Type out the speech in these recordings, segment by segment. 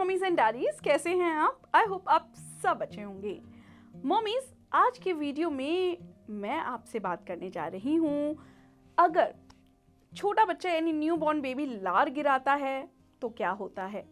Mommies and daddies, कैसे हैं आप? आई होप आप सब अच्छे होंगे। मॉमीज, आज के वीडियो में मैं आपसे बात करने जा रही हूँ, अगर छोटा बच्चा यानी न्यू बॉर्न बेबी लार गिराता है तो क्या होता है।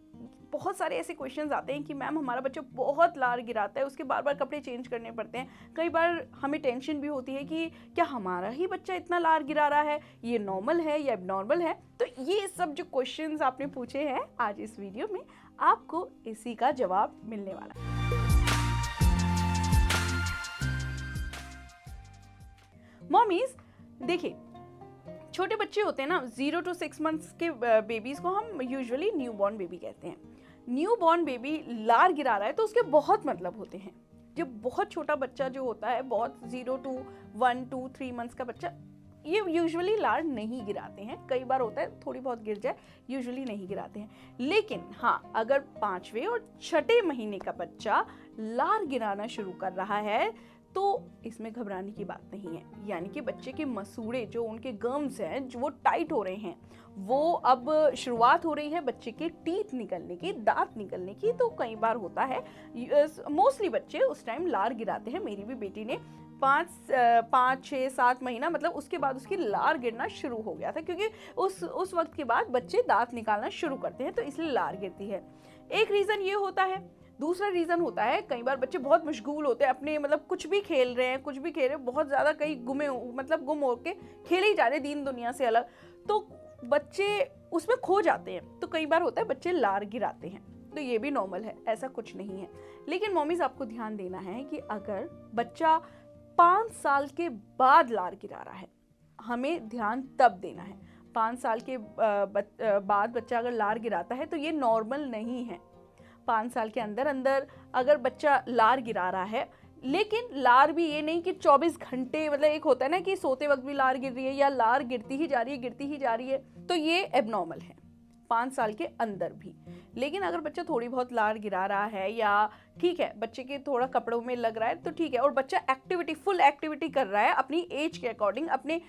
बहुत सारे ऐसे क्वेश्चंस आते हैं कि मैम हमारा बच्चा बहुत लार गिराता है, उसके बार बार कपड़े चेंज करने पड़ते हैं। कई बार हमें टेंशन भी होती है कि क्या हमारा ही बच्चा इतना लार गिरा रहा है, ये नॉर्मल है या एबनॉर्मल है। तो ये सब जो क्वेश्चंस आपने पूछे हैं, आज इस वीडियो में आपको इसी का जवाब मिलने वाला है। मॉमीज देखिए, छोटे बच्चे होते हैं ना, 0 to 6 मंथ्स के बेबीज को हम यूजुअली न्यू बॉर्न बेबी कहते हैं। न्यू बॉर्न बेबी लार गिरा रहा है तो उसके बहुत मतलब होते हैं। जब बहुत छोटा बच्चा जो होता है, बहुत 0 to 1 to 3 मंथ्स का बच्चा, ये यूजुअली लार नहीं गिराते हैं। कई बार होता है थोड़ी बहुत गिर जाए, यूजुअली नहीं गिराते हैं। लेकिन हाँ, अगर 5वें और 6ठे महीने का बच्चा लार गिराना शुरू कर रहा है तो इसमें घबराने की बात नहीं है। यानी कि बच्चे के मसूड़े, जो उनके गम्स हैं, जो वो टाइट हो रहे हैं, वो अब शुरुआत हो रही है बच्चे के टीथ निकलने की, दांत निकलने की। तो कई बार होता है, मोस्टली बच्चे उस टाइम लार गिराते हैं। मेरी भी बेटी ने 5, 6, 7 महीना, मतलब उसके बाद उसकी लार गिरना शुरू हो गया था, क्योंकि उस वक्त के बाद बच्चे दांत निकालना शुरू करते हैं, तो इसलिए लार गिरती है। एक रीज़न ये होता है। दूसरा रीज़न होता है, कई बार बच्चे बहुत मशगूल होते हैं अपने, मतलब कुछ भी खेल रहे हैं, बहुत ज़्यादा कहीं गुम हो के खेले ही जा रहे हैं दीन दुनिया से अलग, तो बच्चे उसमें खो जाते हैं। तो कई बार होता है बच्चे लार गिराते हैं, तो ये भी नॉर्मल है, ऐसा कुछ नहीं है। लेकिन मॉमीज, आपको ध्यान देना है कि अगर बच्चा 5 साल के बाद लार गिरा रहा है, हमें ध्यान तब देना है। 5 साल के बाद बच्चा अगर लार गिराता है तो ये नॉर्मल नहीं है। 5 साल के अंदर अगर बच्चा लार गिरा रहा है, लेकिन लार भी ये नहीं कि 24 घंटे, मतलब एक होता है ना कि सोते वक्त भी लार गिर रही है या लार गिरती ही जा रही है, तो ये एबनॉर्मल है 5 साल के अंदर भी। लेकिन अगर बच्चा थोड़ी बहुत लार गिरा रहा है, या ठीक है बच्चे के थोड़ा कपड़ों में लग रहा है तो ठीक है, और बच्चा फुल एक्टिविटी कर रहा है अपनी एज के अकॉर्डिंग, अपने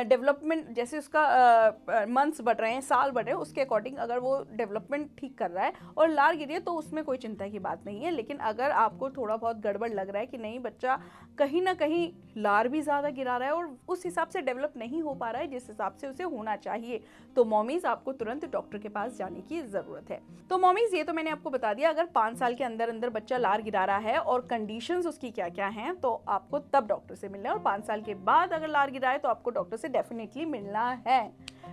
डेवलपमेंट, जैसे उसका मंथ्स बढ़ रहे हैं, साल बढ़ रहे हैं, उसके अकॉर्डिंग अगर वो डेवलपमेंट ठीक कर रहा है और लार गिरी है तो उसमें कोई चिंता की बात नहीं है। लेकिन अगर आपको थोड़ा बहुत गड़बड़ लग रहा है कि नहीं, बच्चा कहीं ना कहीं लार भी ज़्यादा गिरा रहा है और उस हिसाब से डेवलप नहीं हो पा रहा है जिस हिसाब से उसे होना चाहिए, तो मॉमीज़ आपको तुरंत डॉक्टर के पास जाने की ज़रूरत है। तो मॉमीज़, ये तो मैंने आपको बता दिया, अगर 5 साल के अंदर बच्चा लार गिरा रहा है और कंडीशंस उसकी क्या क्या हैं, तो आपको तब डॉक्टर से मिलना है। और 5 साल के बाद अगर लार गिरा है तो आपको डॉक्टर से डेफिनेटली मिलना है,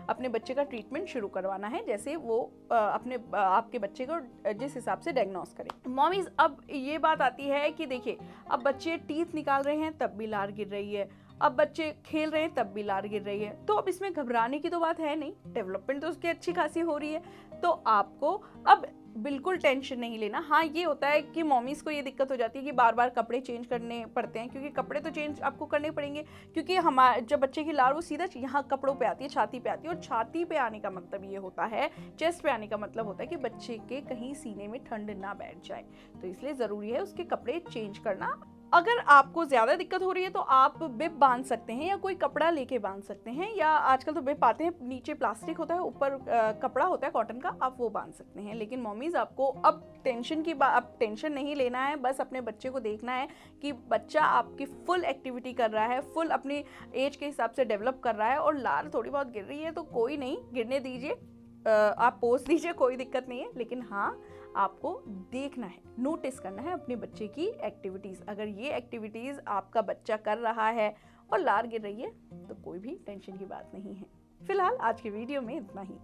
अपने बच्चे का ट्रीटमेंट शुरू करवाना है, जैसे वो आपके बच्चे को जिस हिसाब से डायग्नोस करें। मॉमीज, अब ये बात आती है कि देखिए, अब बच्चे टीथ निकाल रहे हैं तब भी लार गिर रही है, अब बच्चे खेल रहे हैं तब भी लार गिर रही है, तो अब इसमें घबराने की तो बात है नहीं, डेवलपमेंट तो उसकी अच्छी खासी हो रही है, तो आपको अब बिल्कुल टेंशन नहीं लेना। हाँ, ये होता है कि मॉमीज़ को ये दिक्कत हो जाती है कि बार बार कपड़े चेंज करने पड़ते हैं, क्योंकि कपड़े तो चेंज आपको करने पड़ेंगे, क्योंकि जब बच्चे की लार वो सीधा यहाँ कपड़ों पे आती है, छाती पे आती है, और छाती पे आने का मतलब ये होता है, चेस्ट पे आने का मतलब होता है कि बच्चे के कहीं सीने में ठंड ना बैठ जाए, तो इसलिए ज़रूरी है उसके कपड़े चेंज करना। अगर आपको ज़्यादा दिक्कत हो रही है तो आप बिप बांध सकते हैं या कोई कपड़ा लेके बांध सकते हैं, या आजकल तो बिप आते हैं, नीचे प्लास्टिक होता है, ऊपर कपड़ा होता है कॉटन का, आप वो बांध सकते हैं। लेकिन मॉमीज़, आपको अब टेंशन नहीं लेना है, बस अपने बच्चे को देखना है कि बच्चा आपकी फुल एक्टिविटी कर रहा है, फुल अपनी एज के हिसाब से डेवलप कर रहा है, और लार थोड़ी बहुत गिर रही है तो कोई नहीं, गिरने दीजिए, आप पोस दीजिए, कोई दिक्कत नहीं है। लेकिन हाँ, आपको देखना है, नोटिस करना है अपने बच्चे की एक्टिविटीज़। अगर ये एक्टिविटीज़ आपका बच्चा कर रहा है और लार गिर रही है तो कोई भी टेंशन की बात नहीं है। फिलहाल आज के वीडियो में इतना ही।